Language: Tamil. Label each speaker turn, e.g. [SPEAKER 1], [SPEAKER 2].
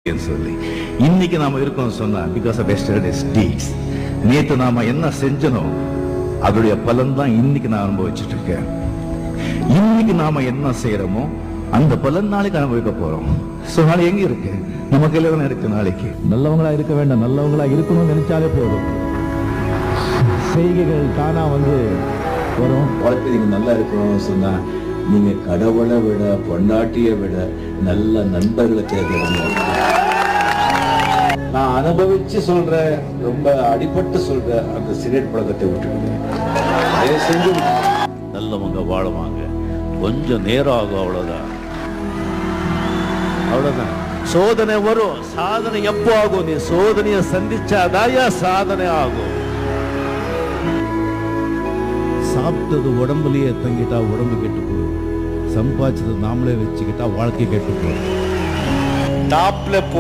[SPEAKER 1] சொல்லி இன்னைக்கு நாம இருக்கோம் சொன்னா பிகாஸ் ஆஃப் எஸ்டர்டேஸ் டீட்ஸ். நேத்து நாம என்ன செஞ்சனோ அதோடைய பலன் தான் இன்னைக்கு நான் அனுபவிச்சுட்டு இருக்கேன். இன்னைக்கு நாம என்ன செய்யறோமோ அந்த பலன் நாளைக்கு அனுபவிக்க போறோம். சோ நாளை எங்க இருக்கு? நம்ம கையில தானே இருக்கு. நாளைக்கு
[SPEAKER 2] நல்லவங்களா இருக்க வேண்டாம், நல்லவங்களா இருக்கணும்னு நினைச்சாலே போதும். செய்கைகள் தானா வரும்.
[SPEAKER 3] வாழ்க்கை நீங்க நல்லா இருக்கணும்னு சொன்னா நீங்க கடவுளை விட பொண்டாட்டியை விட நல்ல நண்பர்களை தேர்ந்தெடுங்க. நான் அனுபவிச்சு சொல்றேன், ரொம்ப அடிபட்டு சொல்றேன், அந்த சிகரெட் பழக்கத்தை விட்டுடுங்க. தயவு செஞ்சு
[SPEAKER 4] நல்லவங்க வாழுவாங்க, கொஞ்சம் நேரம் ஆகும், அவ்வளவுதான். அவ்வளவுதான். சோதனை வரும், சாதனை எப்போ ஆகும்? நீ சோதனையை சந்திச்சாதாயா சாதனை ஆகும்.
[SPEAKER 2] சாப்பிட்டது உடம்புலயே தங்கிட்டா உடம்பு கெட்டு போகும். சம்பாதிச்சது நாமளே வச்சுக்கிட்டா வாழ்க்கை கெட்டு போகும்.
[SPEAKER 4] டாப்ல